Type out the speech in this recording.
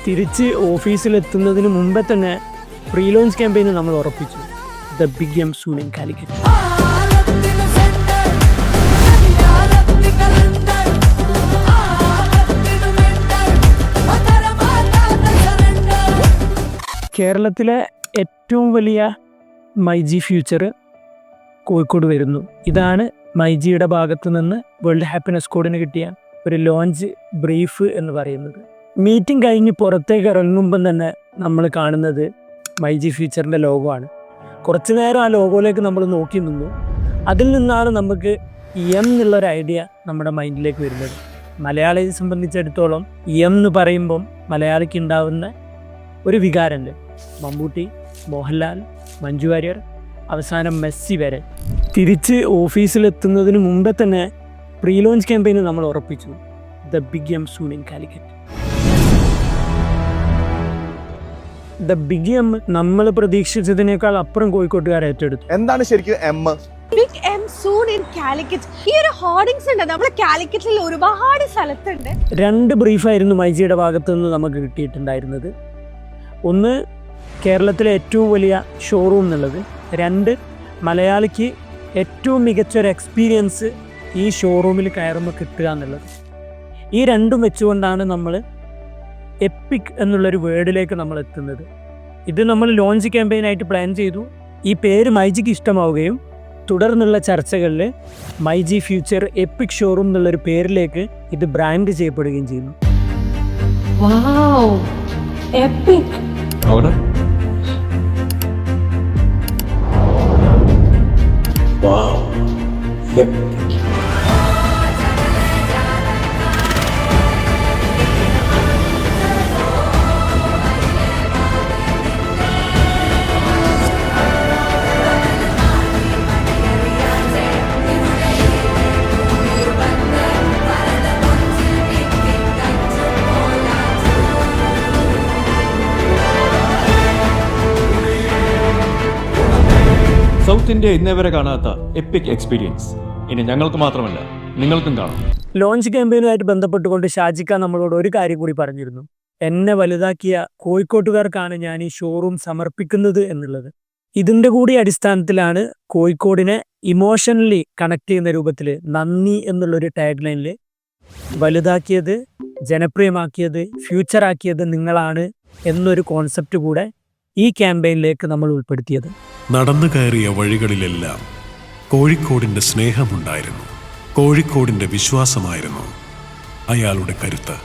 തിരിച്ച് ഓഫീസിലെത്തുന്നതിന് മുമ്പേ തന്നെ പ്രീ ലോഞ്ച് ക്യാമ്പയിന് നമ്മൾ ഉറപ്പിച്ചു. The big M soon in Calicut. കേരളത്തിലെ ഏറ്റവും വലിയ മൈജി ഫ്യൂച്ചർ കോഴിക്കോട് വരുന്നു. ഇതാണ് മൈജിയുടെ ഭാഗത്തു നിന്ന് വേൾഡ് ഹാപ്പിനെസ് കോഡിന് കിട്ടിയ ഒരു ലോഞ്ച് ബ്രീഫ് എന്ന് പറയുന്നത്. മീറ്റിംഗ് കഴിഞ്ഞ് പുറത്തേക്ക് ഇറങ്ങുമ്പം തന്നെ നമ്മൾ കാണുന്നത് മൈജി ഫ്യൂച്ചറിൻ്റെ ലോഗോ ആണ്. കുറച്ച് നേരം ആ ലോഗോയിലേക്ക് നമ്മൾ നോക്കി നിന്നു. അതിൽ നിന്നാണ് നമുക്ക് എം എന്നുള്ളൊരു ഐഡിയ നമ്മുടെ മൈൻഡിലേക്ക് വരുന്നത്. മലയാളിയെ സംബന്ധിച്ചിടത്തോളം എം എന്ന് പറയുമ്പം മലയാളിക്ക് ഉണ്ടാവുന്ന ഒരു വികാരമുണ്ട്. മമ്മൂട്ടി, മോഹൻലാൽ, മഞ്ജു വാര്യർ, അവസാനം മെസ്സി വരെ. തിരിച്ച് ഓഫീസിലെത്തുന്നതിന് മുമ്പേ തന്നെ പ്രീ ലോഞ്ച് ക്യാമ്പയിന് നമ്മൾ ഉറപ്പിച്ചു. The big M soon in Calicut. The big M നമ്മൾ പ്രതീക്ഷിച്ചതിനേക്കാൾ അപ്പുറം കോഴിക്കോട്ടുകാർ ഏറ്റെടുത്തു. എന്താണ് ശരിക്കും M? Big M soon in Calicut. ഈ ഒരു ഹോർഡിങ്സ് ഉണ്ട് നമ്മുടെ കാലിക്കറ്റിൽ ഒരുപാട് സ്ഥലത്തുണ്ട്. 2 ബ്രീഫായിരുന്നു മൈജിയുടെ ഭാഗത്തു നിന്ന് നമുക്ക് കിട്ടിയിട്ടുണ്ടായിരുന്നത്. ഒന്ന്, കേരളത്തിലെ ഏറ്റവും വലിയ ഷോറൂം എന്നുള്ളത്. 2, മലയാളിക്ക് ഏറ്റവും മികച്ചൊരു എക്സ്പീരിയൻസ് ഈ ഷോറൂമിൽ കയറുമ്പോൾ കിട്ടുക എന്നുള്ളത്. ഈ 2 വെച്ചുകൊണ്ടാണ് നമ്മൾ എപ്പിക് എന്നുള്ളൊരു വേർഡിലേക്ക് നമ്മൾ എത്തുന്നത്. ഇത് നമ്മൾ ലോഞ്ച് ക്യാമ്പയിനായിട്ട് പ്ലാൻ ചെയ്തു. ഈ പേര് മൈജിക്ക് ഇഷ്ടമാവുകയും തുടർന്നുള്ള ചർച്ചകളിൽ മൈജി ഫ്യൂച്ചർ എപ്പിക് ഷോറൂം എന്നുള്ളൊരു പേരിലേക്ക് ഇത് ബ്രാൻഡ് ചെയ്യപ്പെടുകയും ചെയ്യുന്നു. എപ്പിക്. സൗത്ത് ഇന്ത്യ ഇന്നേവരെ കാണാത്ത എപ്പിക് എക്സ്പീരിയൻസ് ഇനി ഞങ്ങൾക്ക് മാത്രമല്ല നിങ്ങൾക്കും കാണാം. ലോഞ്ച് ക്യാമ്പയിനുമായിട്ട് ബന്ധപ്പെട്ടുകൊണ്ട് ഷാജിക്ക നമ്മളോട് ഒരു കാര്യം കൂടി പറഞ്ഞിരുന്നു. എന്നെ വലുതാക്കിയ കോഴിക്കോട്ടുകാർക്കാണ് ഞാൻ ഈ ഷോറൂം സമർപ്പിക്കുന്നത് എന്നുള്ളത്. ഇതിൻ്റെ കൂടി അടിസ്ഥാനത്തിലാണ് കോഴിക്കോടിനെ ഇമോഷണലി കണക്ട് ചെയ്യുന്ന രൂപത്തിൽ നന്ദി എന്നുള്ളൊരു ടാഗ് ലൈനിൽ വലുതാക്കിയത്, ജനപ്രിയമാക്കിയത്, ഫ്യൂച്ചറാക്കിയത് നിങ്ങളാണ് എന്നൊരു കോൺസെപ്റ്റ് കൂടെ ഈ ക്യാമ്പയിനിലേക്ക് നമ്മൾ ഉൾപ്പെടുത്തിയത്. നടന്നു കയറിയ വഴികളിലെല്ലാം കോഴിക്കോടിൻ്റെ സ്നേഹമുണ്ടായിരുന്നു. കോഴിക്കോടിൻ്റെ വിശ്വാസമായിരുന്നു അയാളുടെ കരുത്ത്.